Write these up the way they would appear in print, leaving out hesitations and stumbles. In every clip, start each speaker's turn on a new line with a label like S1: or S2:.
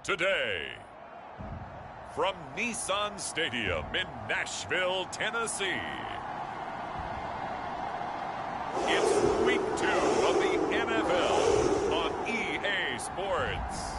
S1: today. From Nissan Stadium in Nashville, Tennessee, it's Week 2 of the NFL on EA Sports.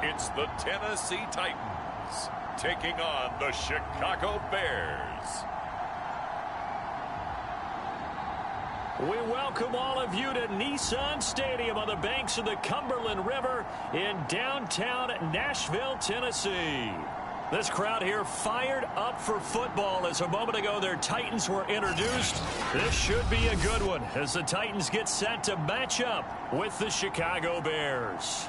S1: It's the Tennessee Titans taking on the Chicago Bears.
S2: We welcome all of you to Nissan Stadium on the banks of the Cumberland River in downtown Nashville, Tennessee. This crowd here fired up for football as a moment ago their Titans were introduced. This should be a good one as the Titans get set to match up with the Chicago Bears.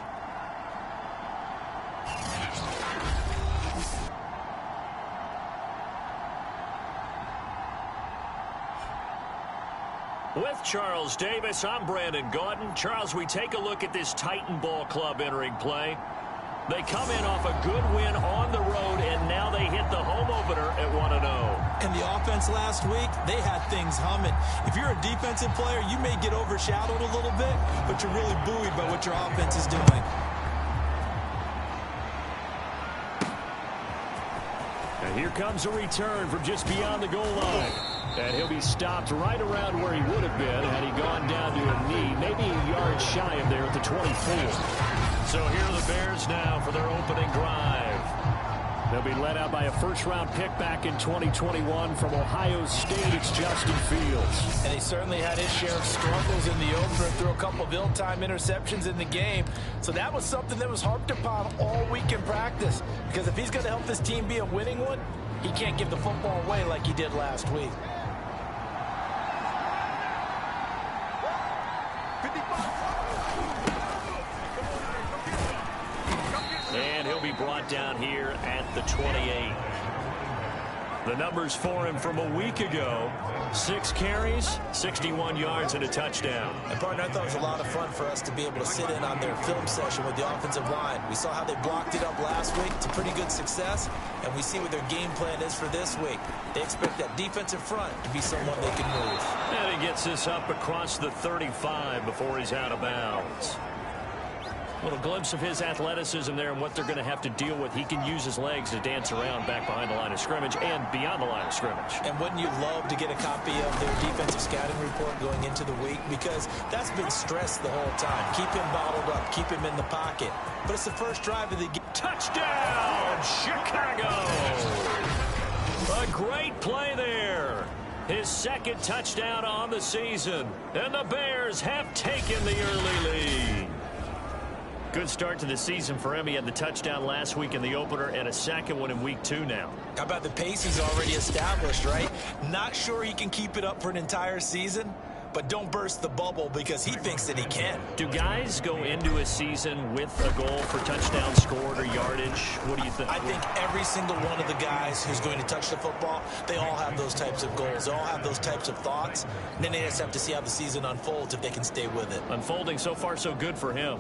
S2: With Charles Davis, I'm Brandon Gaudin. Charles, we take a look at this Titan Ball Club entering play. They come in off a good win on the road, and now they hit the home opener at 1-0.
S3: And the offense last week, they had things humming. If you're a defensive player, you may get overshadowed a little bit, but you're really buoyed by what your offense is doing.
S2: And here comes a return from just beyond the goal line. And he'll be stopped right around where he would have been had he gone down to a knee, maybe a yard shy of there at the 24. So here are the Bears now for their opening drive. They'll be led out by a first-round pick back in 2021 from Ohio State. It's Justin Fields.
S4: And he certainly had his share of struggles in the opener, threw a couple of ill-timed interceptions in the game. So that was something that was harped upon all week in practice. Because if he's going to help this team be a winning one, he can't give the football away like he did last week.
S2: And he'll be brought down here at the 28. The numbers for him from a week ago: 6 carries, 61 yards, and a touchdown.
S3: And, partner, I thought it was a lot of fun for us to be able to sit in on their film session with the offensive line. We saw how they blocked it up last week to pretty good success, and we see what their game plan is for this week. They expect that defensive front to be someone they can move.
S2: And he gets this up across the 35 before he's out of bounds. A little glimpse of his athleticism there and what they're going to have to deal with. He can use his legs to dance around back behind the line of scrimmage and beyond the line of scrimmage.
S3: And wouldn't you love to get a copy of their defensive scouting report going into the week? Because that's been stressed the whole time. Keep him bottled up. Keep him in the pocket. But it's the first drive of the game.
S2: Touchdown, Chicago! A great play there. His second touchdown on the season. And the Bears have taken the early lead. Good start to the season for him. He had the touchdown last week in the opener and a second one in week 2 now.
S3: How about the pace he's already established, right? Not sure he can keep it up for an entire season, but don't burst the bubble because he thinks that he can.
S2: Do guys go into a season with a goal for touchdown scored or yardage? What do you think?
S3: I think every single one of the guys who's going to touch the football, they all have those types of goals. They all have those types of thoughts. And then they just have to see how the season unfolds if they can stay with it.
S2: Unfolding so far so good for him.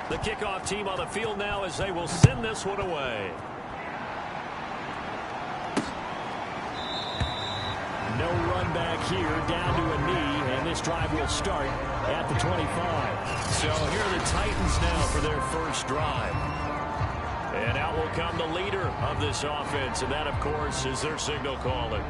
S2: The kickoff team on the field now as they will send this one away. No run back here, down to a knee, and this drive will start at the 25. So here are the Titans now for their first drive. And out will come the leader of this offense, and that, of course, is their signal caller.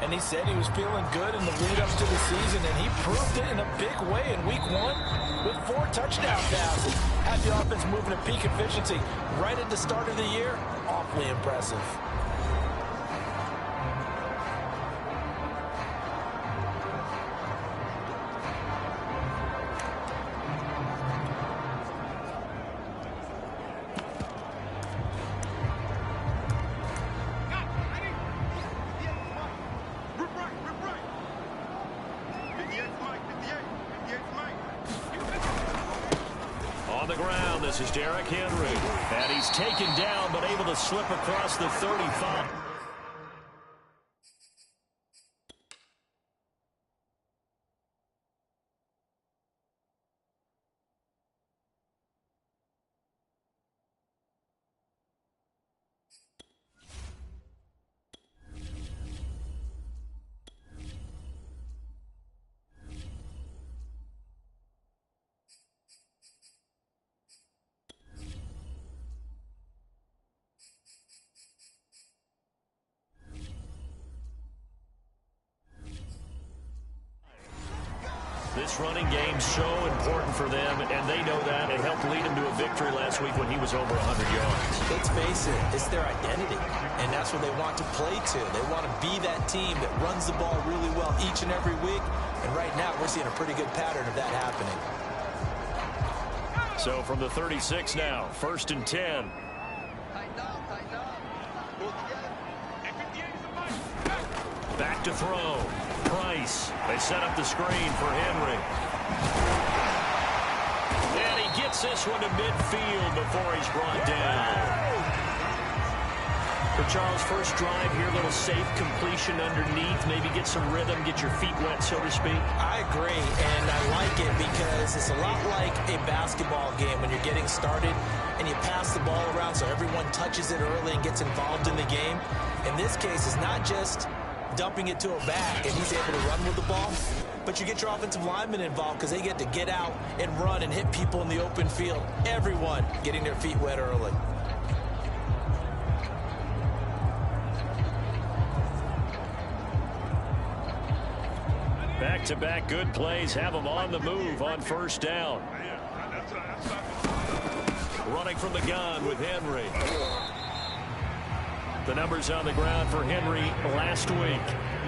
S4: And he said he was feeling good in the lead-up to the season, and he proved it in a big way in week 1 with 4 touchdown passes. Had the offense moving at peak efficiency right at the start of the year. Awfully impressive.
S2: ground. This is Derrick Henry. And he's taken down, but able to slip across the 35. This running game's so important for them, and they know that. It helped lead them to a victory last week when he was over 100 yards.
S3: Let's face it, it's their identity, and that's what they want to play to. They want to be that team that runs the ball really well each and every week, and right now we're seeing a pretty good pattern of that happening.
S2: So from the 36 now, 1st and 10. Back to throw. Price. They set up the screen for Henry. And he gets this one to midfield before he's brought down. For Charles' first drive here, little safe completion underneath. Maybe get some rhythm, get your feet wet, so to speak.
S3: I agree, and I like it because it's a lot like a basketball game when you're getting started and you pass the ball around so everyone touches it early and gets involved in the game. In this case, it's not just dumping it to a back and he's able to run with the ball, but you get your offensive linemen involved because they get to get out and run and hit people in the open field. Everyone getting their feet wet early.
S2: Back-to-back good plays have them on the move on 1st down. Running from the gun with Henry. The numbers on the ground for Henry last week.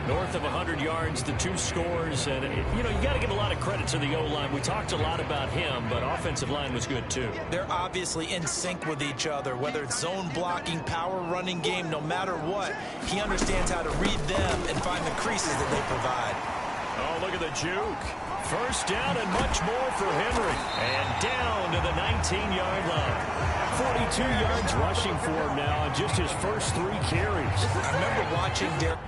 S2: North of 100 yards, the 2 scores. And, you got to give a lot of credit to the O-line. We talked a lot about him, but offensive line was good, too.
S3: They're obviously in sync with each other, whether it's zone blocking, power running game, no matter what. He understands how to read them and find the creases that they provide.
S2: Oh, look at the juke. 1st down and much more for Henry. And down to the 19-yard line. 42 yards rushing for him now on just his first 3 carries.
S3: I remember watching Derrick.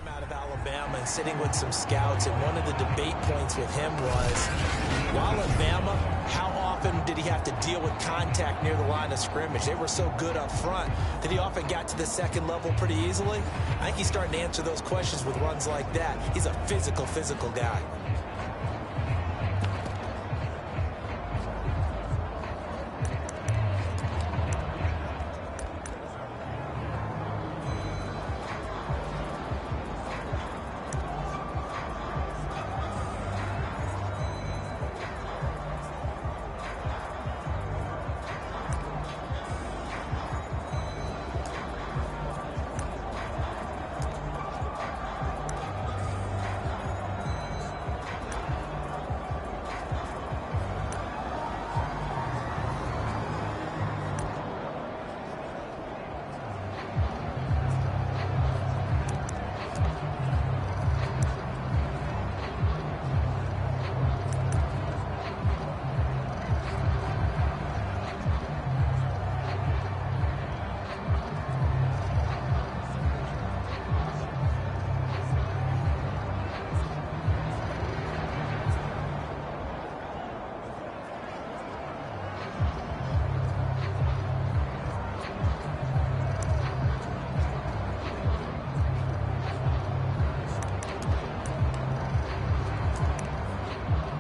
S3: Out of Alabama and sitting with some scouts, and one of the debate points with him was, while at Bama, how often did he have to deal with contact near the line of scrimmage? They were so good up front that he often got to the second level pretty easily. I think he's starting to answer those questions with runs like that. He's a physical guy.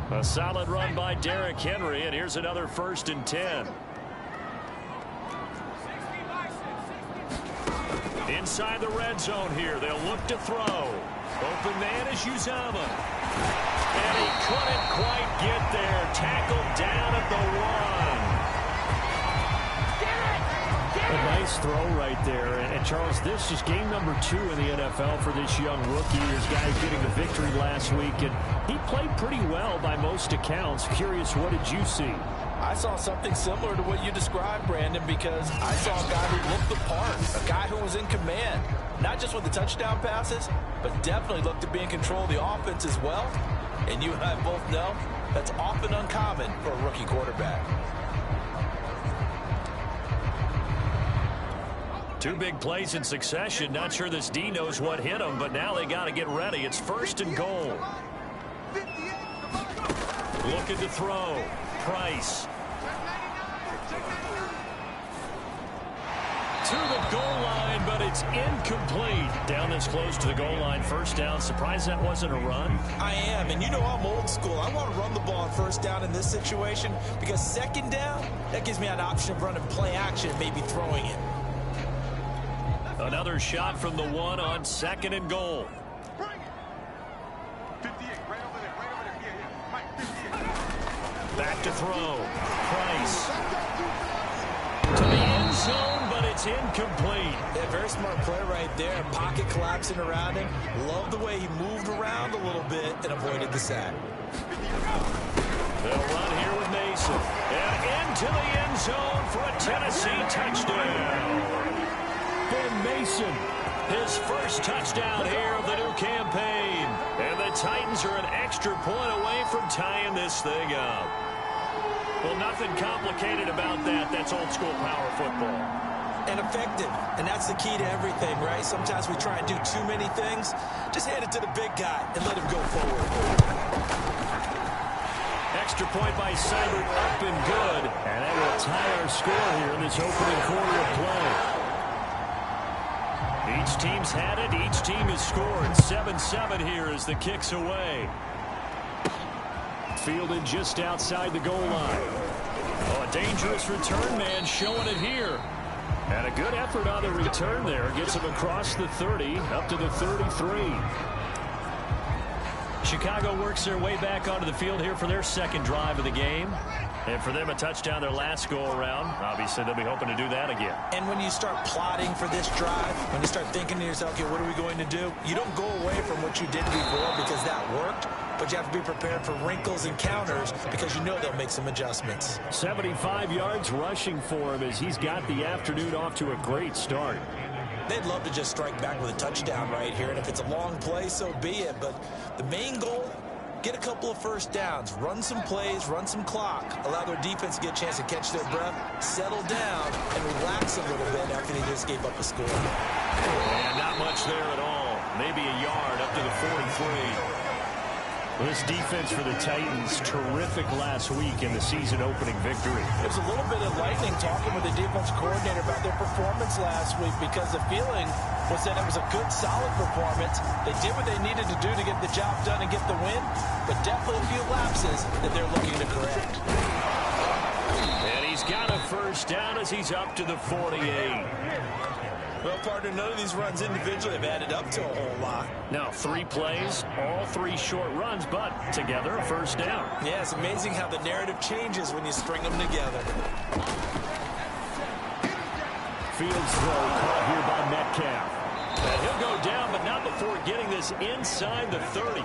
S2: A solid run by Derrick Henry, and here's another 1st and 10. Inside the red zone here, they'll look to throw. Open man is Uzomah. And he couldn't quite get there. Tackled down at the 1. A nice throw right there. And Charles, this is game number 2 in the NFL for this young rookie. This guy getting the victory last week, and he played pretty well by most accounts. Curious, what did you see?
S4: I saw something similar to what you described, Brandon, because I saw a guy who looked the part, a guy who was in command, not just with the touchdown passes, but definitely looked to be in control of the offense as well. And you and I both know that's often uncommon for a rookie quarterback.
S2: 2 big plays in succession. Not sure this D knows what hit him, but now they got to get ready. It's 1st and goal. Looking to throw. Price. To the goal line, but it's incomplete. Down this close to the goal line. 1st down. Surprised that wasn't a run.
S3: I am, and you know I'm old school. I want to run the ball on 1st down in this situation because 2nd down, that gives me an option of running play action and maybe throwing it.
S2: Another shot from the 1 on 2nd and goal. Back to throw. Price. To the end zone, but it's incomplete.
S3: Yeah, very smart play right there. Pocket collapsing around him. Love the way he moved around a little bit and avoided the sack.
S2: They'll run here with Mason. And into the end zone for a Tennessee touchdown. Ben Mason, his 1st touchdown here of the new campaign. And the Titans are an extra point away from tying this thing up. Well, nothing complicated about that. That's old school power football.
S3: And effective. And that's the key to everything, right? Sometimes we try and do too many things. Just hand it to the big guy and let him go forward. Extra point by Seibert, up and good.
S2: And that will tie our score here in this opening quarter of play. Each team's had it. Each team has scored. 7-7 here as the kick's away. Fielded just outside the goal line. Oh, a dangerous return man showing it here. And a good effort on the return there. Gets him across the 30, up to the 33. Chicago works their way back onto the field here for their 2nd drive of the game. And for them, a touchdown their last go-around. Obviously, they'll be hoping to do that again.
S3: And when you start plotting for this drive, when you start thinking to yourself, okay, what are we going to do? You don't go away from what you did before because that worked, but you have to be prepared for wrinkles and counters because you know they'll make some adjustments.
S2: 75 yards rushing for him as he's got the afternoon off to a great start.
S3: They'd love to just strike back with a touchdown right here, and if it's a long play, so be it. But the main goal, get a couple of 1st downs, run some plays, run some clock, allow their defense to get a chance to catch their breath, settle down, and relax a little bit after they just gave up a score.
S2: And not much there at all. maybe a yard up to the 43. This defense for the Titans, terrific last week in the season-opening victory.
S4: It was a little bit enlightening talking with the defense coordinator about their performance last week, because the feeling was that it was a good, solid performance. They did what they needed to do to get the job done and get the win, but definitely a few lapses that they're looking to correct.
S2: And he's got a first down as he's up to the 48.
S3: Well, partner, none of these runs individually have added up to a whole lot.
S2: Now, 3 plays, all 3 short runs, but together a first down.
S3: Yeah, it's amazing how the narrative changes when you string them together.
S2: Fields throw caught here by Metcalf. And he'll go down, but not before getting this inside the 30.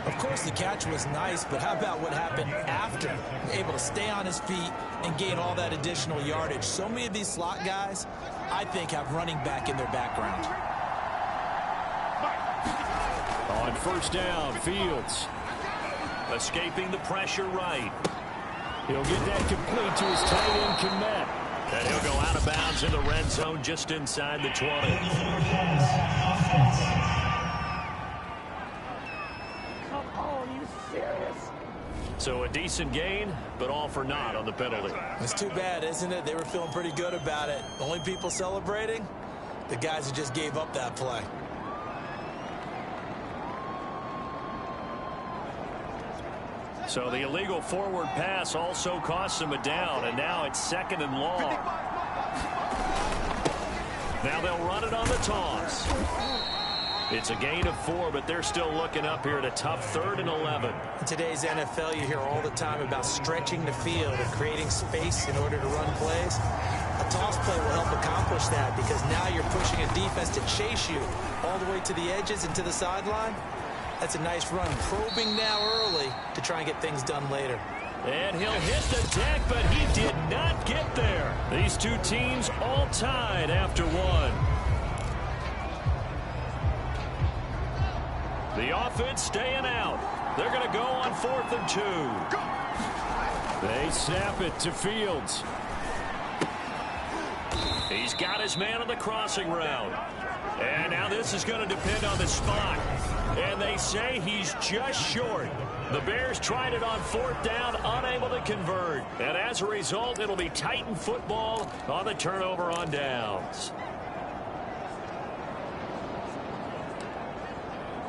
S3: Of course, the catch was nice, but how about what happened after? Able to stay on his feet and gain all that additional yardage. So many of these slot guys, I think, have running back in their background.
S2: On first down, Fields escaping the pressure right. He'll get that complete to his tight end, Kmet. And he'll go out of bounds in the red zone just inside the 20. So a decent gain, but all for naught on the penalty.
S3: It's too bad, isn't it? They were feeling pretty good about it. The only people celebrating? The guys who just gave up that play.
S2: So the illegal forward pass also costs him a down, and now it's 2nd and long. Now they'll run it on the toss. It's a gain of 4, but they're still looking up here at a tough 3rd and 11.
S3: In today's NFL, you hear all the time about stretching the field and creating space in order to run plays. A toss play will help accomplish that, because now you're pushing a defense to chase you all the way to the edges and to the sideline. That's a nice run, probing now early to try and get things done later.
S2: And he'll hit the deck, but he did not get there. These two teams all tied after 1. The offense staying out. They're going to go on 4th and 2. They snap it to Fields. He's got his man on the crossing route. And now this is going to depend on the spot. And they say he's just short. The Bears tried it on 4th down, unable to convert. And as a result, it'll be Titan football on the turnover on downs.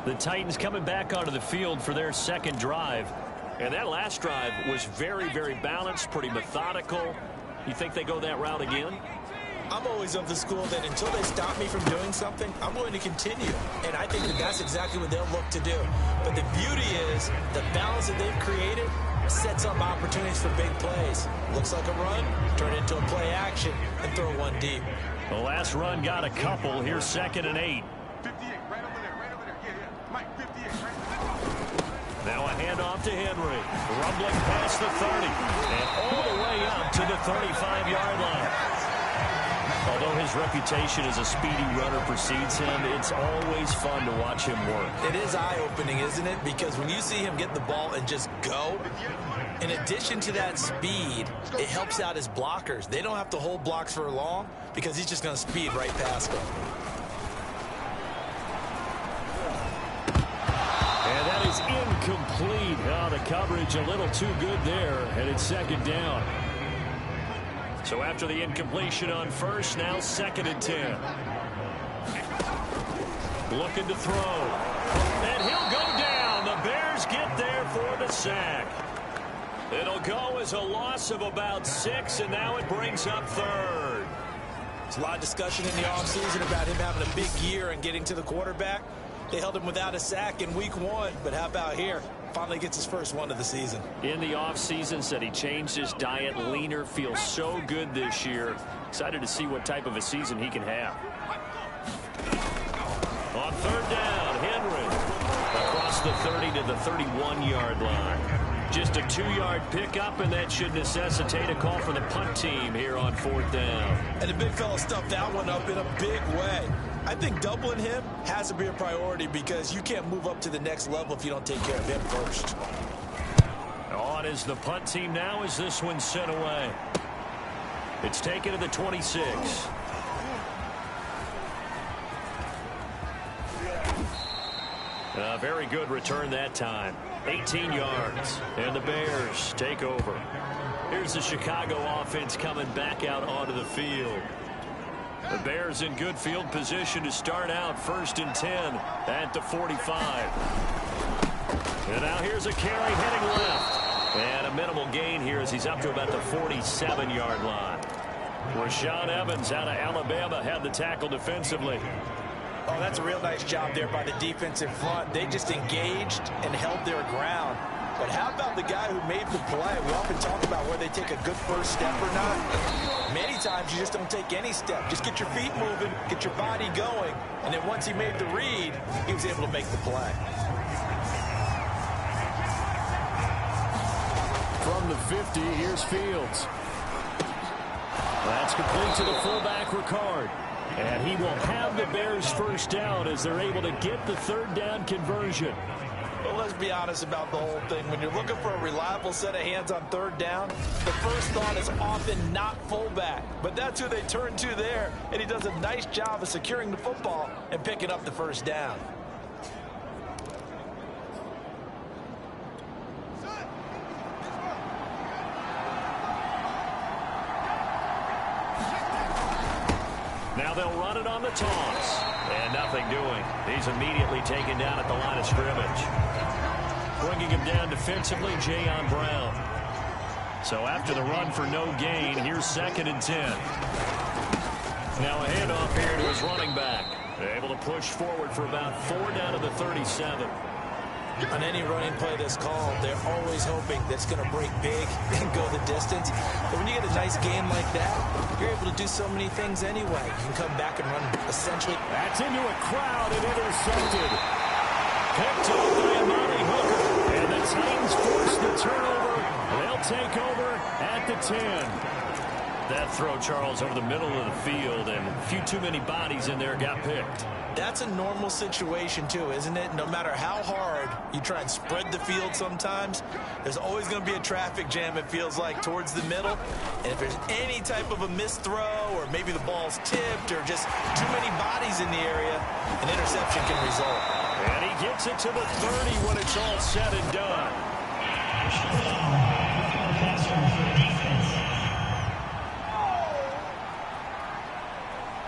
S2: The Titans coming back onto the field for their 2nd drive. And that last drive was very, very balanced, pretty methodical. You think they go that route again?
S3: I'm always of the school that until they stop me from doing something, I'm going to continue. And I think that that's exactly what they'll look to do. But the beauty is the balance that they've created sets up opportunities for big plays. Looks like a run, turn it into a play action, and throw one deep.
S2: The last run got a couple. Here's 2nd and 8.
S5: 58, right over there, right over there. Yeah. Mike, 58, right over there.
S2: Now a handoff to Henry. Rumbling past the 30. And all the way up to the 35-yard line. Although his reputation as a speedy runner precedes him, it's always fun to watch him work.
S3: It is eye-opening, isn't it? Because when you see him get the ball and just go, in addition to that speed, it helps out his blockers. They don't have to hold blocks for long because he's just going to speed right past them.
S2: And that is incomplete. Oh, the coverage a little too good there, and it's 2nd down. So after the incompletion on 1st, now 2nd and 10. Looking to throw. And he'll go down. The Bears get there for the sack. It'll go as a loss of about 6, and now it brings up 3rd.
S3: There's a lot of discussion in the offseason about him having a big year and getting to the quarterback. They held him without a sack in week 1, but how about here? Finally gets his first one of the season.
S2: In the offseason, said he changed his diet, leaner, feels so good this year. Excited to see what type of a season he can have. On 3rd down, Henry across the 30 to the 31-yard line. Just a 2-yard pickup, and that should necessitate a call for the punt team here on 4th down.
S3: And the big fella stuffed that one up in a big way. I think doubling him has to be a priority because you can't move up to the next level if you don't take care of him first.
S2: On is the punt team now as this one's sent away. It's taken to the 26. A very good return that time. 18 yards. And the Bears take over. Here's the Chicago offense coming back out onto the field. The Bears in good field position to start out 1st and 10 at the 45. And now here's a carry heading left. And a minimal gain here as he's up to about the 47-yard line. Rashaan Evans out of Alabama had the tackle defensively.
S4: Oh, that's a real nice job there by the defensive front. They just engaged and held their ground. But how about the guy who made the play? We often talk about whether they take a good first step or not. Many times you just don't take any step. Just get your feet moving, get your body going. And then once he made the read, he was able to make the play.
S2: From the 50, here's Fields. That's complete to the fullback, Ricard. And he will have the Bears first down as they're able to get the 3rd down conversion.
S4: Well, let's be honest about the whole thing. When you're looking for a reliable set of hands on 3rd down, the first thought is often not fullback. But that's who they turn to there, and he does a nice job of securing the football and picking up the first down.
S2: Now they'll run it on the toss. And nothing doing. He's immediately taken down at the line of scrimmage. Bringing him down defensively, Jayon Brown. So after the run for no gain, here's 2nd and 10. Now a handoff here to his running back. Able to push forward for about 4 down to the 37.
S3: On any running play that's called, they're always hoping that's going to break big and go the distance. But when you get a nice game like that, you're able to do so many things anyway. You can come back and run essentially.
S2: That's into a crowd and intercepted. Picked up by Amani Hooker. And the Titans force the turnover. They'll take over at the 10. That throw, Charles, over the middle of the field, and a few too many bodies in there got picked.
S3: That's a normal situation, too, isn't it? No matter how hard you try and spread the field sometimes, there's always going to be a traffic jam, it feels like, towards the middle. And if there's any type of a missed throw, or maybe the ball's tipped, or just too many bodies in the area, an interception can result.
S2: And he gets it to the 30 when it's all said and done.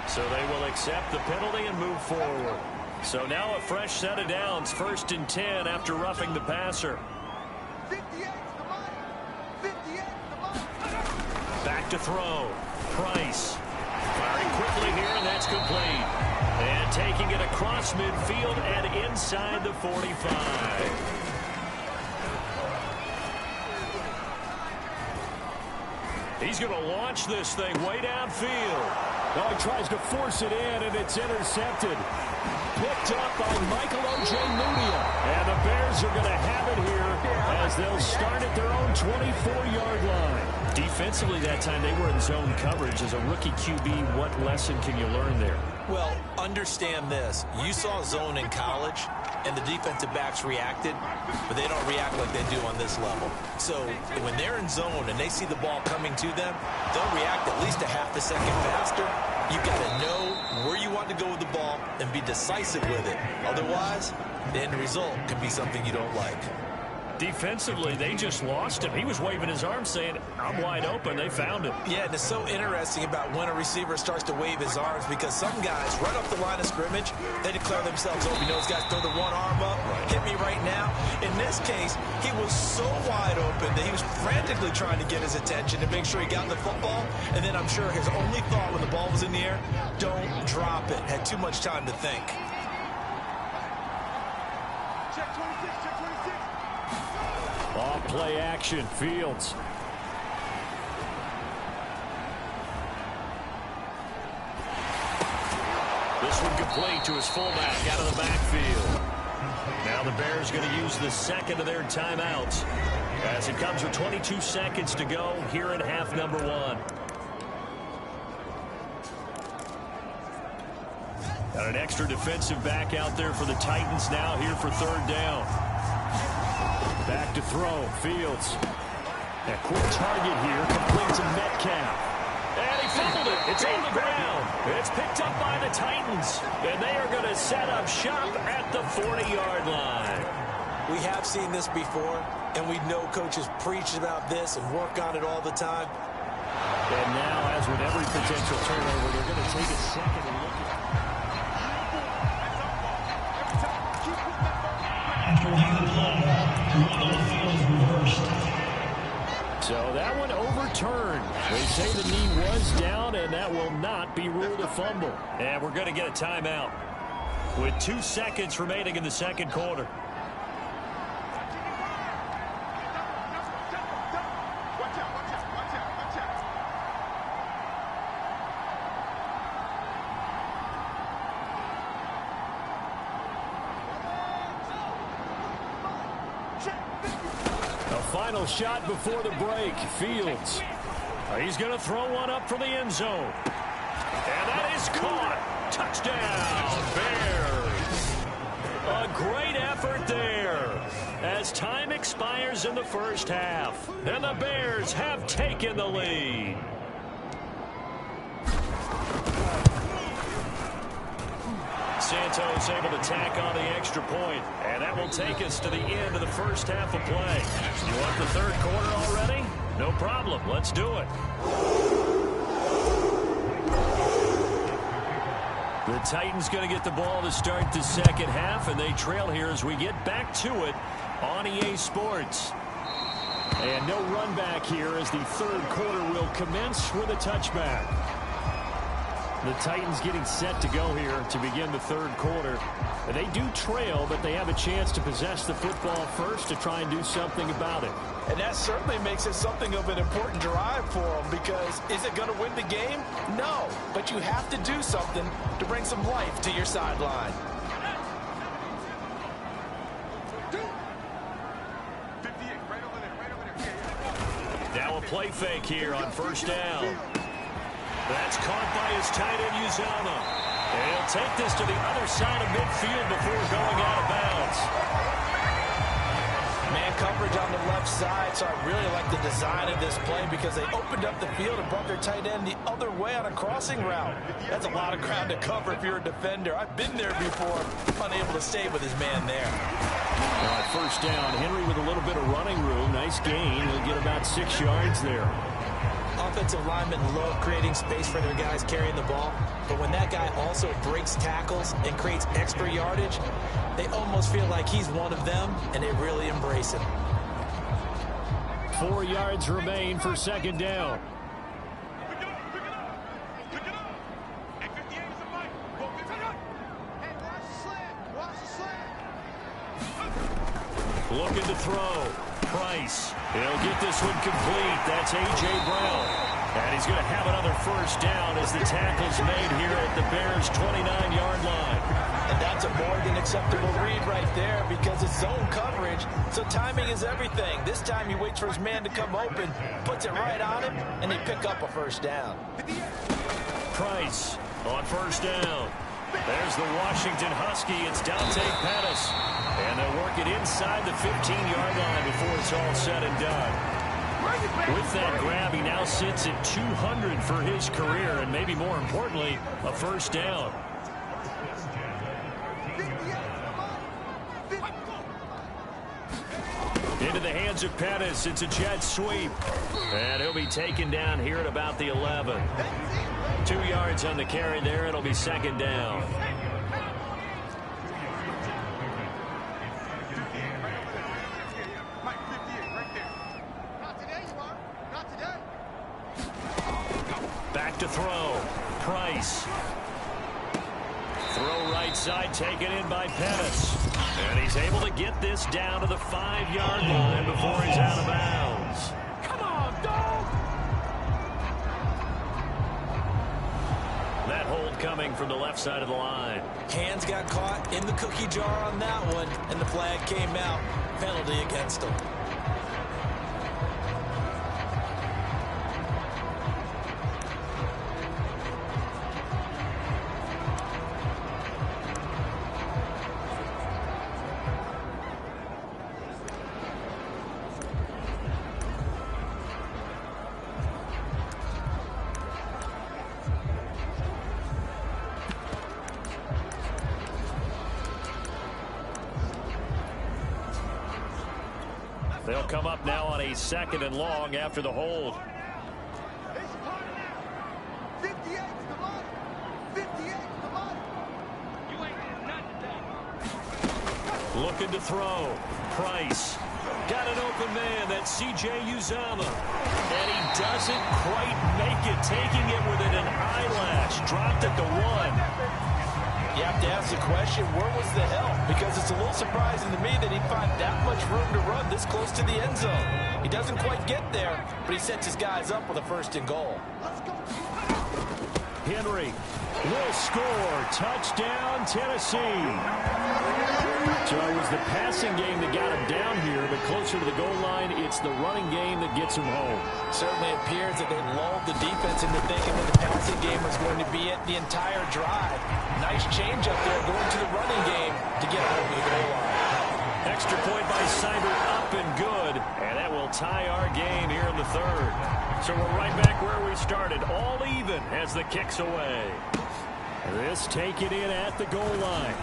S2: So they will accept the penalty and move forward. So now a fresh set of downs, 1st and 10 after roughing the passer.
S5: 58,
S2: Back to throw. Price. Firing quickly here, and that's complete. And taking it across midfield and inside the 45. He's going to launch this thing way downfield. Oh, he tries to force it in, and it's intercepted. Picked up by Michael Ojemudia. And the Bears are going to have it here as they'll start at their own 24-yard line. Defensively that time, they were in zone coverage. As a rookie QB, what lesson can you learn there?
S3: Well, understand this. You saw zone in college, and the defensive backs reacted, but they don't react like they do on this level. So when they're in zone and they see the ball coming to them, they'll react at least a half a second faster. You've got to know where you want to go with the ball and be decisive with it. Otherwise, the end result could be something you don't like.
S2: Defensively, they just lost him. He was waving his arms saying, I'm wide open. They found him.
S3: Yeah, and it's so interesting about when a receiver starts to wave his arms because some guys right off the line of scrimmage, they declare themselves open. You know, those guys throw the one arm up, hit me right now. In this case, he was so wide open that he was frantically trying to get his attention to make sure he got the football. And then I'm sure his only thought when the ball was in the air, don't drop it. Had too much time to think.
S5: check 26, check 26.
S2: Off play action, Fields. This one complete to his fullback out of the backfield. Now the Bears going to use the second of their timeouts as it comes with 22 seconds to go here in half number 1. Got an extra defensive back out there for the Titans now here for 3rd down. Back to throw, Fields. A quick target here, complete to Metcalf. And he fumbled it. It's on the ground. It's picked up by the Titans. And they are going to set up shop at the 40-yard line.
S3: We have seen this before, and we know coaches preach about this and work on it all the time.
S2: And now, as with every potential turnover, they're going to take a second and look at it.
S6: After the play, the field reversed.
S2: So that one overturned. They say the knee was down, and that will not be ruled a fumble. And we're going to get a timeout with 2 seconds remaining in the second quarter. Final shot before the break. Fields. He's going to throw one up from the end zone. And that is caught. Touchdown, Bears. A great effort there as time expires in the first half. And the Bears have taken the lead. Santos able to tack on the extra point, and that will take us to the end of the first half of play. You want the third quarter already? No problem. Let's do it. The Titans going to get the ball to start the second half, and they trail here as we get back to it on EA Sports. And no run back here as the third quarter will commence with a touchback. The Titans getting set to go here to begin the third quarter. They do trail, but they have a chance to possess the football first to try and do something about it.
S4: And that certainly makes it something of an important drive for them, because is it going to win the game? No, but you have to do something to bring some life to your sideline.
S2: Now a play fake here on first down. That's caught by his tight end, Uzomah. And he'll take this to the other side of midfield before going out of bounds.
S4: Man coverage on the left side, so I really like the design of this play because they opened up the field and brought their tight end the other way on a crossing route. That's a lot of ground to cover if you're a defender. I've been there before, unable to stay with his man there.
S2: Now at first down, Henry with a little bit of running room. Nice gain. He'll get about 6 yards there.
S3: Offensive linemen love creating space for their guys carrying the ball, but when that guy also breaks tackles and creates extra yardage, they almost feel like he's one of them, and they really embrace him.
S2: 4 yards remain for second down. Looking to throw. Price. He'll get this one complete. That's A.J. Brown. And he's going to have another first down as the tackle's made here at the Bears' 29-yard line.
S4: And that's a more than acceptable read right there because it's zone coverage, so timing is everything. This time he waits for his man to come open, puts it right on him, and they pick up a first down.
S2: Price on first down. There's the Washington Husky. It's Dante Pettis. And they'll work it inside the 15-yard line before it's all said and done. With that grab, he now sits at 200 for his career, and maybe more importantly, a first down. Into the hands of Pettis. It's a jet sweep. And he'll be taken down here at about the 11. 2 yards on the carry there. It'll be second down. Back to throw. Price. Throw right side taken in by Pettis. And he's able to get this down to the 5-yard line before he's out of bounds. Come on, dog! That hold coming from the left side of the line.
S3: Hands got caught in the cookie jar on that one, and the flag came out. Penalty against him.
S2: They'll come up now on a 2nd and long after the hold.
S5: 58 to the line. 58 to the line. You ain't doing nothing.
S2: Looking to throw. Price. Got an open man. That's C.J. Uzomah. And he doesn't quite make it. Taking it within an eyelash. Dropped at the 1.
S4: You have to ask the question, where was the help? Because it's a little surprising to me that he'd find that much room to run this close to the end zone. He doesn't quite get there, but he sets his guys up with a 1st and goal.
S2: Henry will score. Touchdown, Tennessee. So it was the passing game that got him down here, but closer to the goal line, it's the running game that gets him home.
S4: Certainly appears that they lulled the defense into thinking that the passing game was going to be it the entire drive. Nice change up there going to the running game to get home to the goal line.
S2: Extra point by Seibert, up and good, and that will tie our game here in the 3rd. So we're right back where we started, all even as the kick's away. This taken in at the goal line.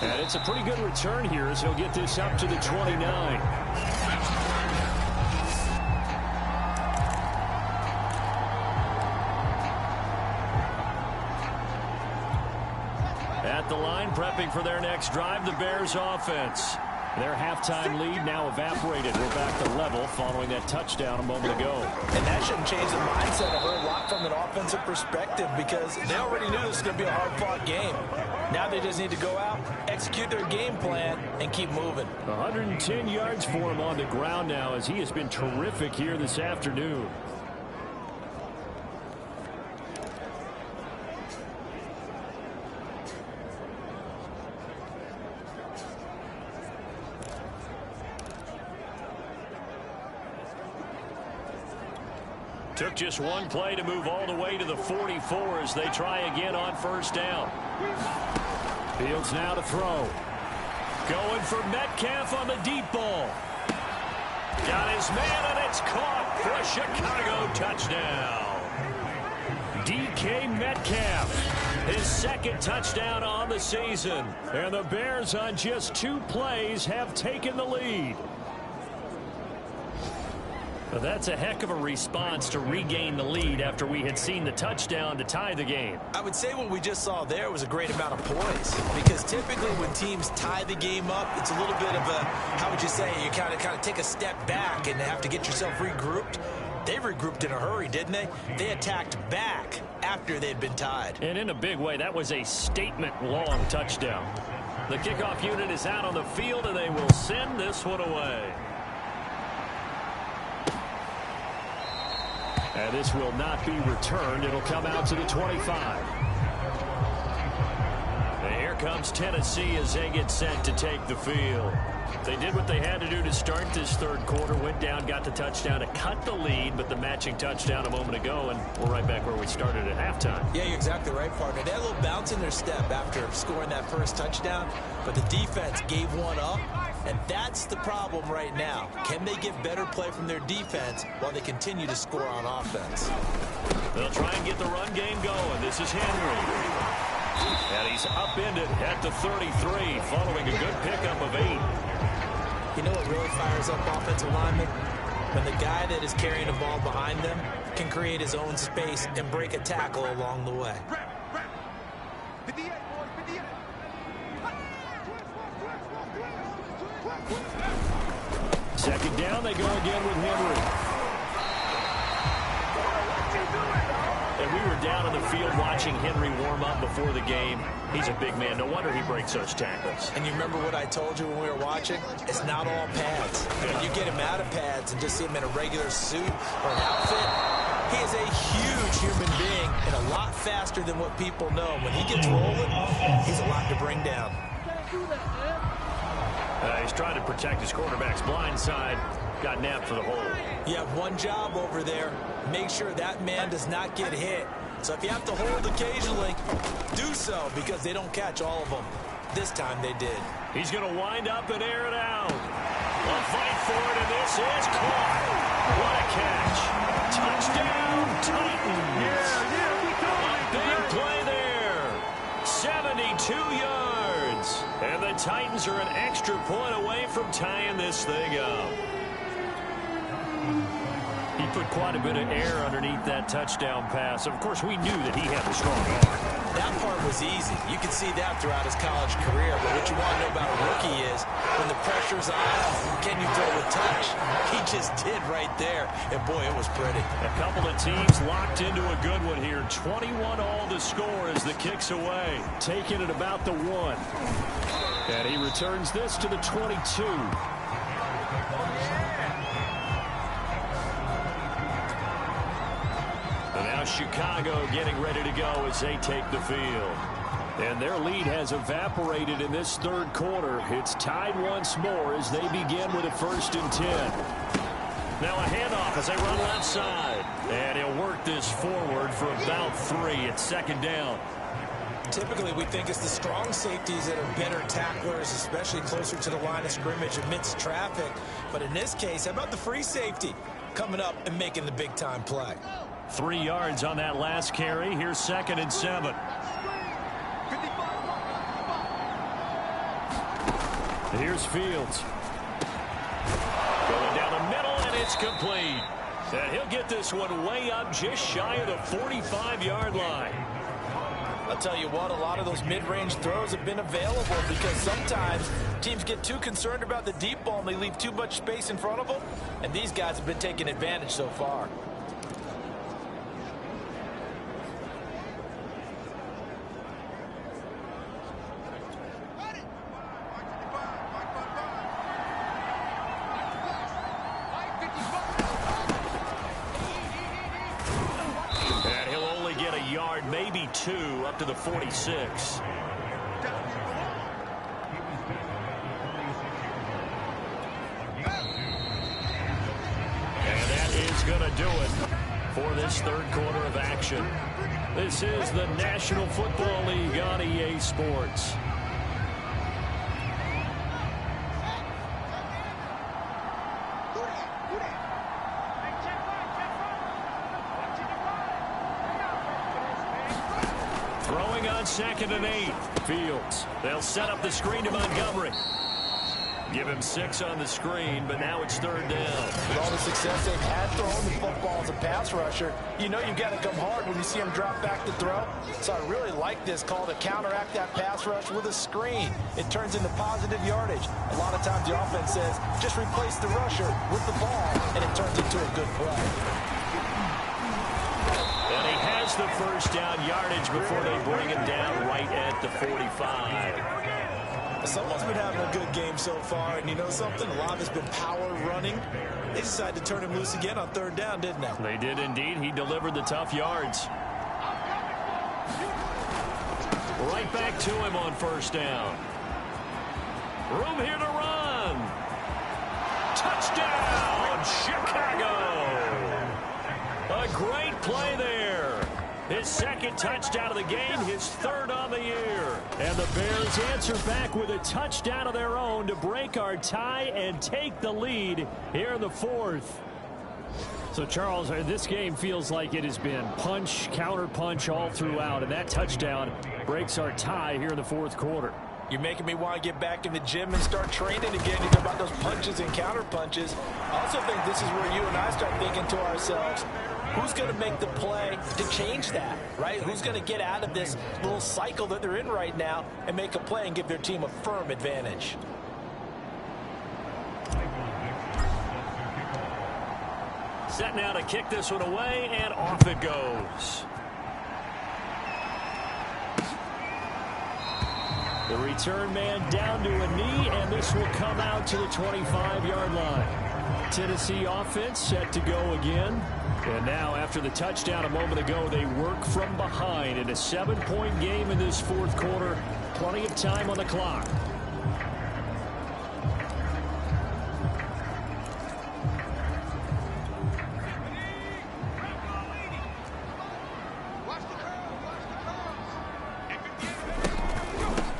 S2: And it's a pretty good return here as he'll get this up to the 29. At the line, prepping for their next drive, the Bears offense. Their halftime lead now evaporated. We're back to level following that touchdown a moment ago.
S4: And that shouldn't change the mindset a whole lot from an offensive perspective because they already knew this was going to be a hard-fought game. Now they just need to go out, execute their game plan, and keep moving.
S2: 110 yards for him on the ground now as he has been terrific here this afternoon. Took just one play to move all the way to the 44 as they try again on 1st down. Fields now to throw. Going for Metcalf on the deep ball. Got his man, and it's caught for a Chicago touchdown. DK Metcalf, his 2nd touchdown on the season. And the Bears on just 2 plays have taken the lead. Well, that's a heck of a response to regain the lead after we had seen the touchdown to tie the game.
S3: I would say what we just saw there was a great amount of poise because typically when teams tie the game up, it's a little bit of a, how would you say, you kind of take a step back and have to get yourself regrouped. They regrouped in a hurry, didn't they? They attacked back after they'd been tied.
S2: And in a big way, that was a statement-long touchdown. The kickoff unit is out on the field, and they will send this one away. And this will not be returned. It'll come out to the 25. And here comes Tennessee as they get set to take the field. They did what they had to do to start this 3rd quarter. Went down, got the touchdown to cut the lead, but the matching touchdown a moment ago, and we're right back where we started at halftime.
S3: Yeah, you're exactly right, partner. They had a little bounce in their step after scoring that 1st touchdown, but the defense gave one up, and that's the problem right now. Can they get better play from their defense while they continue to score on offense?
S2: They'll try and get the run game going. This is Henry. And he's upended at the 33 following a good pickup of 8.
S3: You know what really fires up offensive linemen? When the guy that is carrying the ball behind them can create his own space and break a tackle along the way.
S5: 58, boys, 58.
S2: 2nd down, they go again with Henry. And we were down in the field watching Henry warm up before the game. He's a big man. No wonder he breaks those tackles.
S3: And you remember what I told you when we were watching? It's not all pads. When you get him out of pads and just see him in a regular suit or an outfit, he is a huge human being and a lot faster than what people know. When he gets rolling, he's a lot to bring down.
S2: He's trying to protect his quarterback's blind side. Got nabbed for the hole.
S3: You have one job over there. Make sure that man does not get hit. So if you have to hold occasionally, do so because they don't catch all of them. This time they did.
S2: He's going to wind up and air it out. A fight for it, and this is caught. What a catch. Touchdown, Titans. A big play there. 72 yards. And they the Titans are an extra point away from tying this thing up. He put quite a bit of air underneath that touchdown pass. Of course, we knew that he had a strong arm.
S3: That part was easy. You can see that throughout his college career. But what you want to know about a rookie is when the pressure's on, can you throw a touch? He just did right there. And, boy, it was pretty.
S2: A couple of teams locked into a good one here. 21-all to score as the kick's away. Taking it about the 1. And he returns this to the 22. And now Chicago getting ready to go as they take the field. And their lead has evaporated in this third quarter. It's tied once more as they begin with a 1st and 10. Now a handoff as they run left side. And he'll work this forward for about 3. It's 2nd down.
S3: Typically, we think it's the strong safeties that are better tacklers, especially closer to the line of scrimmage amidst traffic. But in this case, how about the free safety coming up and making the big-time play?
S2: 3 yards on that last carry. Here's 2nd and 7. Here's Fields. Going down the middle, and it's complete. And he'll get this one way up just shy of the 45-yard line.
S4: I'll tell you what, a lot of those mid-range throws have been available because sometimes teams get too concerned about the deep ball and they leave too much space in front of them. And these guys have been taking advantage so far.
S2: Maybe 2 up to the 46. And that is going to do it for this third quarter of action. This is the National Football League on EA Sports. Throwing on 2nd and 8. Fields. They'll set up the screen to Montgomery. Give him 6 on the screen, but now it's 3rd down.
S4: With all the success they've had throwing the football as a pass rusher, you know you've got to come hard when you see him drop back to throw. So I really like this call to counteract that pass rush with a screen. It turns into positive yardage. A lot of times the offense says, just replace the rusher with the ball, and it turns into a good play.
S2: And he has the 1st down yardage before they bring him down right at the 45.
S3: Someone's been having a good game so far, and you know something? A lot has been power running. They decided to turn him loose again on 3rd down, didn't they?
S2: They did indeed. He delivered the tough yards. Right back to him on 1st down. Room here to run. Touchdown, Chicago. A great play there. His 2nd touchdown of the game, his 3rd on the year. And the Bears answer back with a touchdown of their own to break our tie and take the lead here in the 4th. So, Charles, this game feels like it has been punch, counter punch all throughout, and that touchdown breaks our tie here in the 4th quarter.
S4: You're making me want to get back in the gym and start training again. You talk about those punches and counter punches. I also think this is where you and I start thinking to ourselves, who's going to make the play to change that, right? Who's going to get out of this little cycle that they're in right now and make a play and give their team a firm advantage?
S2: Set now to kick this one away, and off it goes. The return man down to a knee, and this will come out to the 25-yard line. Tennessee offense set to go again. And now, after the touchdown a moment ago, they work from behind in a 7-point game in this 4th quarter. Plenty of time on the clock.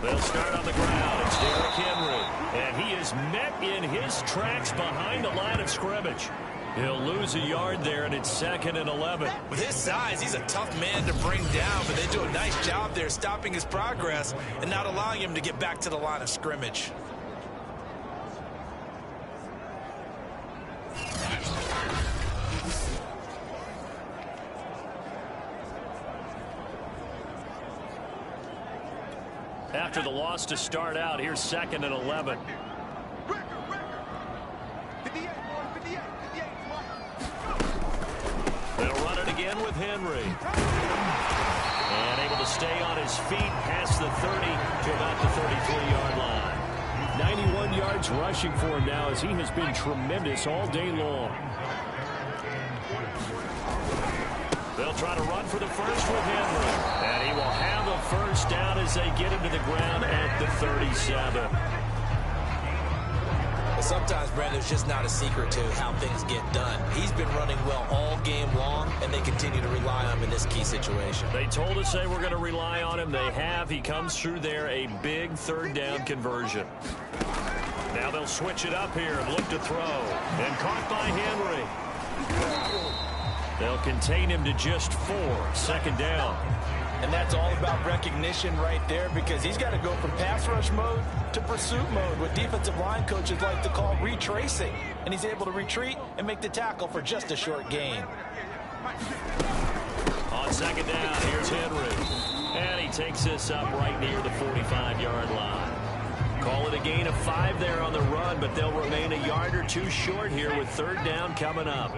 S2: They'll start on the ground. It's Derrick Henry. And he is met in his tracks behind the line of scrimmage. He'll lose a yard there, and it's 2nd and 11.
S3: With his size, he's a tough man to bring down, but they do a nice job there stopping his progress and not allowing him to get back to the line of scrimmage.
S2: After the loss to start out, here's 2nd and 11. They'll run it again with Henry. And able to stay on his feet past the 30 to about the 33-yard line.
S7: 91 yards rushing for him now, as he has been tremendous all day long.
S2: They'll try to run for the first with Henry. And he will have a first down as they get him to the ground at the 37.
S3: Sometimes, Brandon, it's just not a secret to how things get done. He's been running well all game long, and they continue to rely on him in this key situation.
S2: They told us they were going to rely on him. They have. He comes through there, a big 3rd down conversion. Now they'll switch it up here and look to throw. And caught by Henry. They'll contain him to just 4, 2nd down.
S4: And that's all about recognition right there, because he's got to go from pass rush mode to pursuit mode, what defensive line coaches like to call retracing. And he's able to retreat and make the tackle for just a short gain.
S2: On 2nd down, here's Henry. And he takes this up right near the 45-yard line. Call it a gain of 5 there on the run, but they'll remain a yard or 2 short here with 3rd down coming up.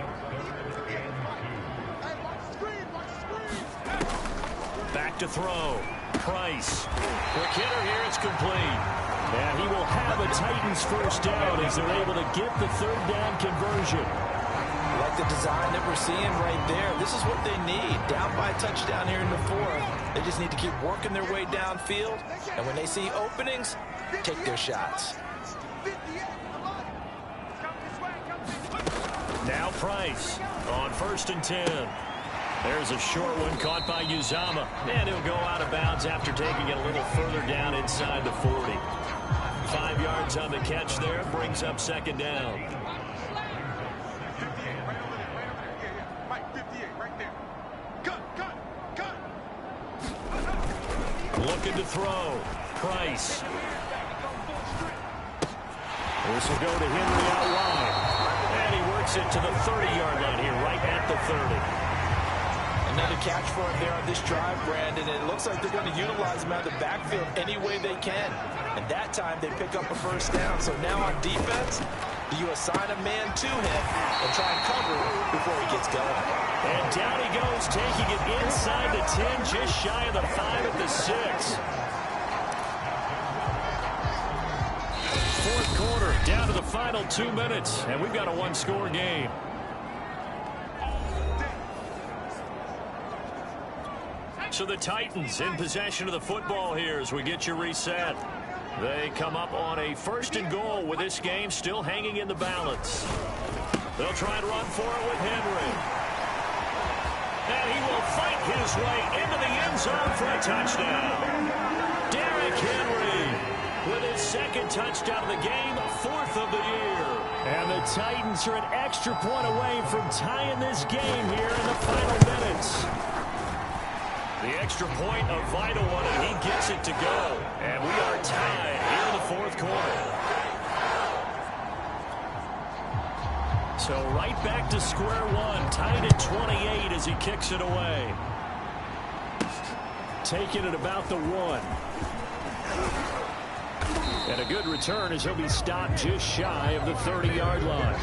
S2: Back to throw. Price. Quick hitter here. It's complete. And he will have a Titans first down as they're able to get the 3rd down conversion.
S4: Like the design that we're seeing right there. This is what they need. Down by a touchdown here in the 4th. They just need to keep working their way downfield. And when they see openings, take their shots.
S2: Now Price on 1st and 10. There's a short one caught by Uzama. And he'll go out of bounds after taking it a little further down inside the 40. 5 yards on the catch there. Brings up 2nd down. Looking to throw. Price. This will go to Henry out wide. And he works it to the 30-yard line here, right at the 30.
S4: Another catch for him there on this drive, Brandon. And it looks like they're going to utilize him out of the backfield any way they can. And that time they pick up a first down. So now on defense, you assign a man to him and try and cover before he gets going.
S2: And down he goes, taking it inside the 10, just shy of the 5 at the 6. 4th quarter, down to the final 2 minutes, and we've got a 1-score game. So the Titans in possession of the football here as we get you reset. They come up on a 1st and goal with this game still hanging in the balance. They'll try and run for it with Henry. And he will fight his way into the end zone for a touchdown. Derrick Henry with his 2nd touchdown of the game, 4th of the year.
S7: And the Titans are an extra point away from tying this game here in the final minutes.
S2: The extra point, a vital one, and he gets it to go. And we are tied here in the 4th quarter. So right back to square one, tied at 28 as he kicks it away.
S7: Taking it about the 1. And a good return as he'll be stopped just shy of the 30-yard line.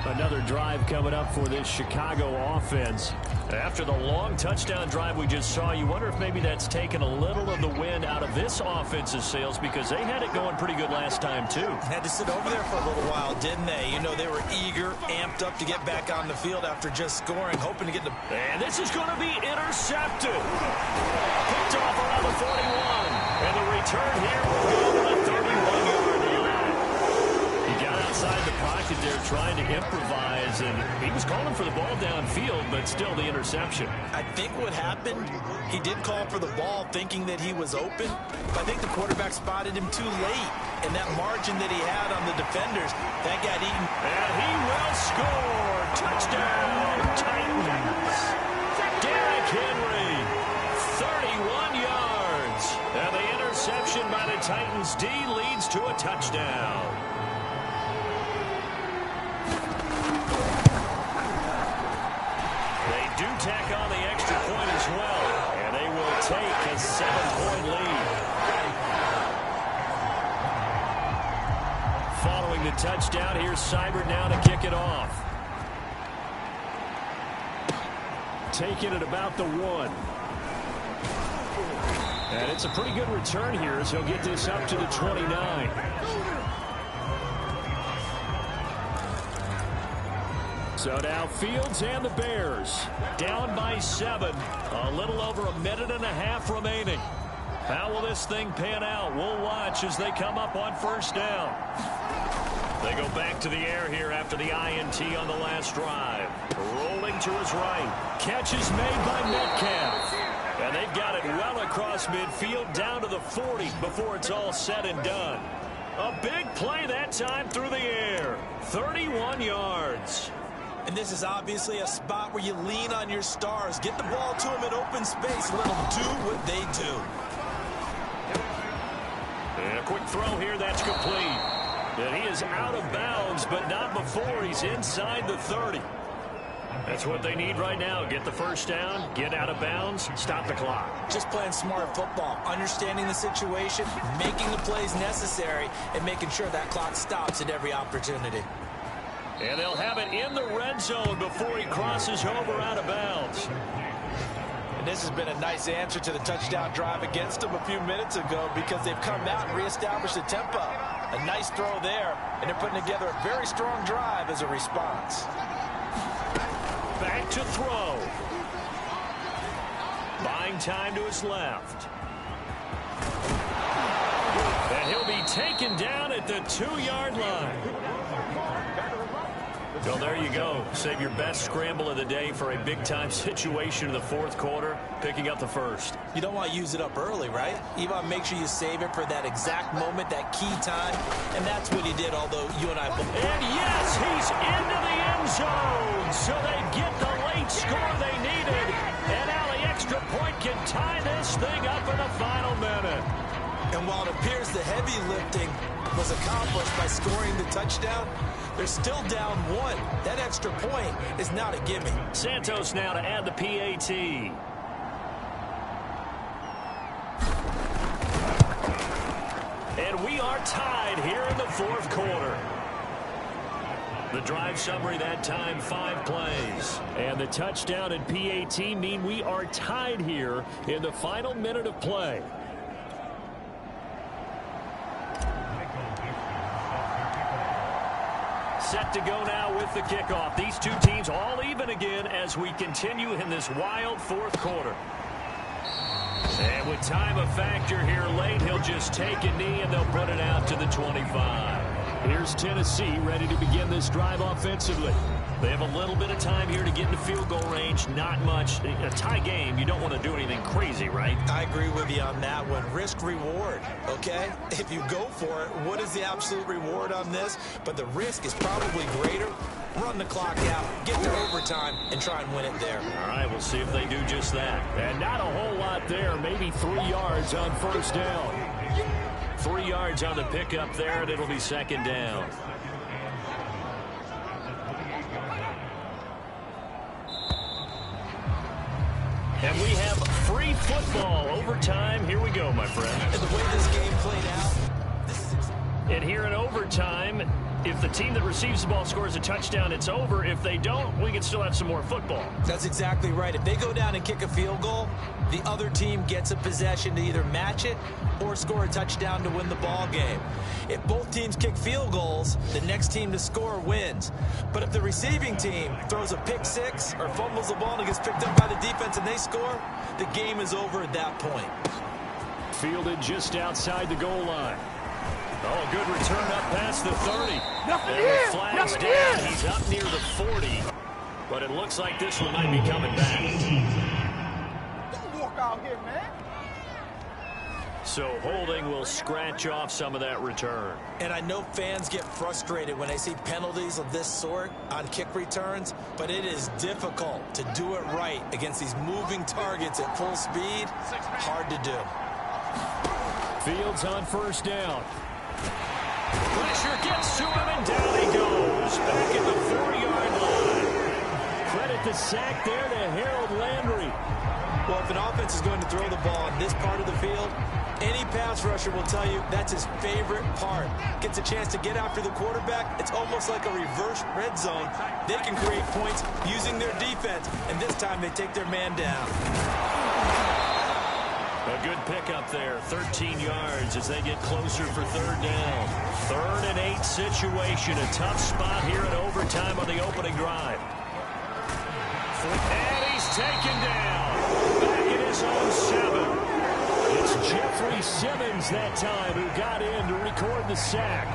S7: Another drive coming up for this Chicago offense.
S2: After the long touchdown drive we just saw, you wonder if maybe that's taken a little of the wind out of this offense's sails, because they had it going pretty good last time, too.
S3: Had to sit over there for a little while, didn't they? You know, they were eager, amped up to get back on the field after just scoring, hoping to get the...
S2: And this is going to be intercepted. Picked off around the 41. And the return here will go to the 31-yard line. He got outside the pocket there, trying to improvise, and he was calling for the ball downfield, but still the interception.
S3: I think what happened, he did call for the ball thinking that he was open, but I think the quarterback spotted him too late, and that margin that he had on the defenders, that got eaten.
S2: And he will score. Touchdown, Titans. Derrick Henry, 31 yards. And the interception by the Titans D leads to a touchdown. They do tack on the extra point as well, and they will take a 7-point lead. Following the touchdown, here's Seibert now to kick it off. Taking it about the 1. And it's a pretty good return here as he'll get this up to the 29. So now Fields and the Bears down by 7. A little over a minute and a half remaining. How will this thing pan out? We'll watch as they come up on first down. They go back to the air here after the INT on the last drive. Rolling to his right. Catch is made by Metcalf. And they've got it well across midfield down to the 40 before it's all said and done. A big play that time through the air. 31 yards.
S3: And this is obviously a spot where you lean on your stars. Get the ball to them in open space. Let them do what they do.
S2: And a quick throw here. That's complete. And he is out of bounds, but not before he's inside the 30. That's what they need right now. Get the first down, get out of bounds, stop the clock.
S3: Just playing smart football, understanding the situation, making the plays necessary, and making sure that clock stops at every opportunity.
S2: And they'll have it in the red zone before he crosses over out of bounds.
S4: And this has been a nice answer to the touchdown drive against them a few minutes ago because they've come out and reestablished the tempo. A nice throw there, and they're putting together a very strong drive as a response.
S2: Back to throw. Buying time to his left. And he'll be taken down at the 2-yard line. Well, there you go. Save your best scramble of the day for a big-time situation in the fourth quarter, picking up the first.
S3: You don't want to use it up early, right? You want to make sure you save it for that exact moment, that key time, and that's what he did, although you and I both...
S2: And yes, he's into the end zone, so they get the late score they needed, and now the extra point can tie this thing up in the final minute.
S3: And while it appears the heavy lifting was accomplished by scoring the touchdown, they're still down 1. That extra point is not a gimme.
S2: Santos now to add the PAT. And we are tied here in the fourth quarter. The drive summary that time, 5 plays. And the touchdown and PAT mean we are tied here in the final minute of play. Set to go now with the kickoff. These two teams all even again as we continue in this wild fourth quarter. And with time a factor here late, he'll just take a knee and they'll put it out to the 25.
S7: Here's Tennessee ready to begin this drive offensively.
S2: They have a little bit of time here to get into field goal range. Not much. A tie game, you don't want to do anything crazy, right?
S3: I agree with you on that one. Risk-reward, okay? If you go for it, what is the absolute reward on this? But the risk is probably greater. Run the clock out, get to overtime, and try and win it there.
S2: All right, we'll see if they do just that.
S7: And not a whole lot there. Maybe 3 yards on first down.
S2: 3 yards on the pickup there, and it'll be second down. And we have free football overtime. Here we go, my friend.
S3: And the way this game played out,
S2: and here in overtime, if the team that receives the ball scores a touchdown, it's over. If they don't, we can still have some more football.
S3: That's exactly right. If they go down and kick a field goal, the other team gets a possession to either match it or score a touchdown to win the ball game. If both teams kick field goals, the next team to score wins. But if the receiving team throws a pick six or fumbles the ball and gets picked up by the defense and they score, the game is over at that point.
S7: Fielded just outside the goal line.
S2: Oh, good return up past the 30.
S5: Nothing
S2: And
S5: here.
S2: with flags
S5: Nothing
S2: down,
S5: here.
S2: he's up near the 40. But it looks like this one might be coming back.
S5: Don't walk out here, man.
S2: So holding will scratch off some of that return.
S3: And I know fans get frustrated when they see penalties of this sort on kick returns, but it is difficult to do it right against these moving targets at full speed. Hard to do.
S7: Fields on first down.
S2: Pressure gets to him, and down he goes. Back at the 4-yard line.
S7: Credit the sack there to Harold Landry.
S3: Well, if an offense is going to throw the ball on this part of the field, any pass rusher will tell you that's his favorite part. Gets a chance to get after the quarterback. It's almost like a reverse red zone. They can create points using their defense, and this time they take their man down.
S2: A good pickup there, 13 yards as they get closer for third down. 3rd and 8 situation, a tough spot here in overtime on the opening drive. And he's taken down. Back in his own 7.
S7: It's Jeffrey Simmons that time who got in to record the sack.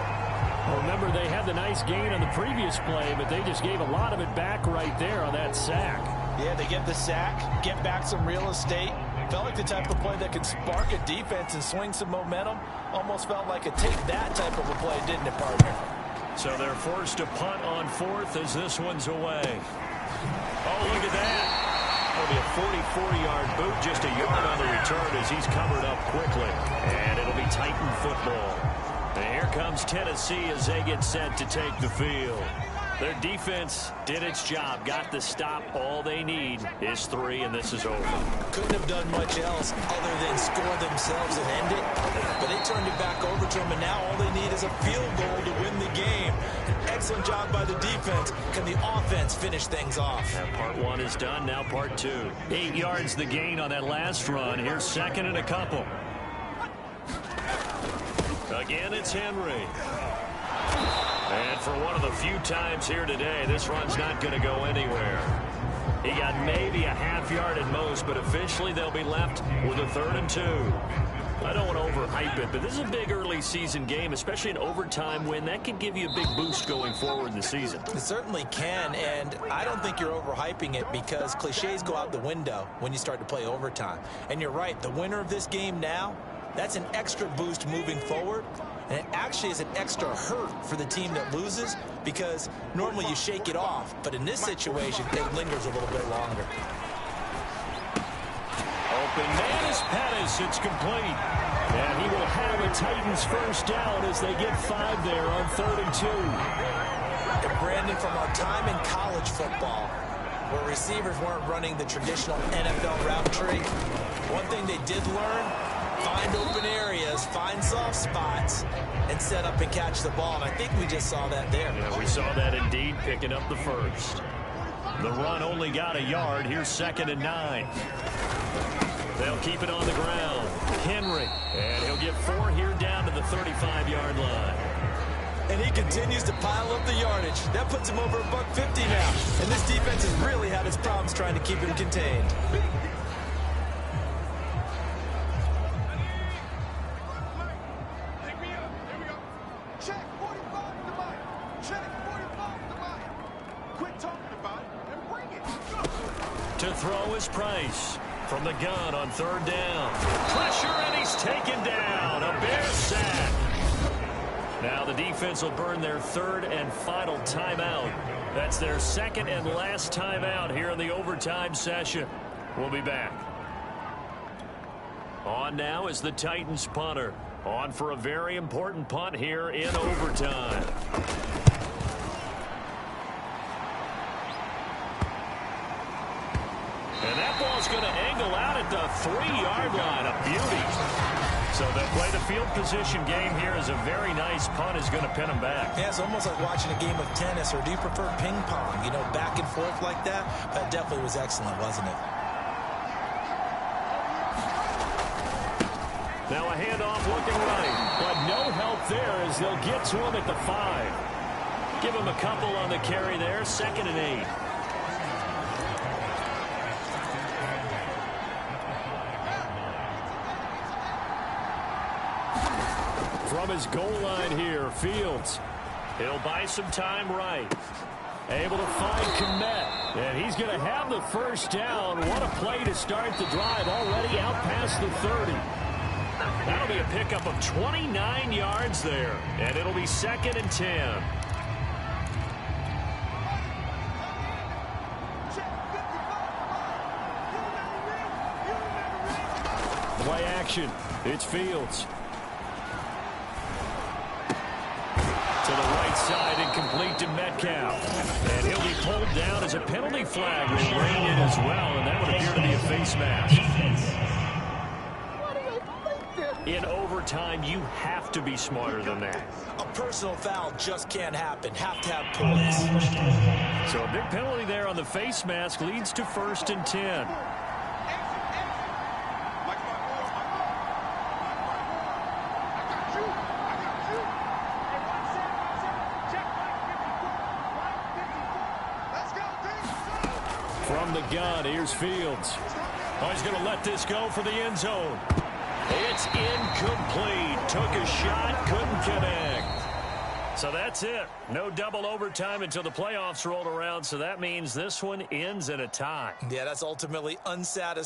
S7: Remember, they had the nice gain on the previous play, but they just gave a lot of it back right there on that sack.
S4: Yeah, they get the sack, get back some real estate. Felt like the type of play that could spark a defense and swing some momentum. Almost felt like a take-that type of a play, didn't it, partner?
S2: So they're forced to punt on 4th as this one's away. Oh, look at that. That'll be a 44-yard boot, just a yard on the return as he's covered up quickly. And it'll be Titan football. And here comes Tennessee as they get set to take the field. Their defense did its job, got the stop. All they need is 3, and this is over.
S3: Couldn't have done much else other than score themselves and end it. But they turned it back over to them, and now all they need is a field goal to win the game. Excellent job by the defense. Can the offense finish things off?
S2: Now part 1 is done, now part 2. 8 yards the gain on that last run. Here's 2nd and a couple. Again, it's Henry. And for one of the few times here today, this run's not going to go anywhere. He got maybe a half yard at most, but officially they'll be left with a 3rd and 2. I don't want to overhype it, but this is a big early season game, especially an overtime win. That could give you a big boost going forward in the season.
S3: It certainly can, and I don't think you're overhyping it because cliches go out the window when you start to play overtime. And you're right, the winner of this game now, that's an extra boost moving forward. And it actually is an extra hurt for the team that loses because normally you shake it off. But in this situation, it lingers a little bit longer.
S7: Open man is Pettis. It's complete. And he will have a Titans first down as they get 5 there on 3rd and 2.
S3: And Brandon, from our time in college football, where receivers weren't running the traditional NFL route tree, one thing they did learn, find open areas, find soft spots, and set up and catch the ball. And I think we just saw that there.
S2: Yeah, we saw that indeed, picking up the first. The run only got a yard. Here's 2nd and 9. They'll keep it on the ground. Henry, and he'll get 4 here down to the 35-yard line.
S3: And he continues to pile up the yardage. That puts him over $150 now. And this defense has really had its problems trying to keep him contained.
S5: Check 45 to mine. Check 45 to mine. Quit talking about it and bring it. Go.
S2: To throw is Price. From the gun on 3rd down. Pressure, and he's taken down. A Bear sack. Now the defense will burn their 3rd and final timeout. That's their 2nd and last timeout here in the overtime session. We'll be back. On now is the Titans punter. On for a very important punt here in overtime. And that ball's going to angle out at the 3-yard line. A beauty. So they'll play the field position game here as a very nice punt is going to pin them back.
S3: Yeah, it's almost like watching a game of tennis, or do you prefer ping pong? You know, back and forth like that? That definitely was excellent, wasn't it?
S7: Now a handoff looking right, but no help there as they'll get to him at the 5. Give him a couple on the carry there, 2nd and 8.
S2: From his goal line here, Fields. He'll buy some time right. Able to find Kmet. And he's going to have the first down. What a play to start the drive. Already out past the 30. That'll be a pickup of 29 yards there. And it'll be 2nd and 10. Play action. It's Fields. To the right side, incomplete to Metcalf. And he'll be pulled down as a penalty flag will ring in as well, and that would appear to be a face mask. In overtime, you have to be smarter than that.
S3: A personal foul just can't happen. Have to have poise.
S2: So a big penalty there on the face mask leads to 1st and 10. From the gun, here's Fields. Oh, he's going to let this go for the end zone. It's incomplete. Took a shot, couldn't connect. So that's it. No double overtime until the playoffs rolled around, so that means this one ends in a tie.
S3: Yeah, that's ultimately unsatisfying.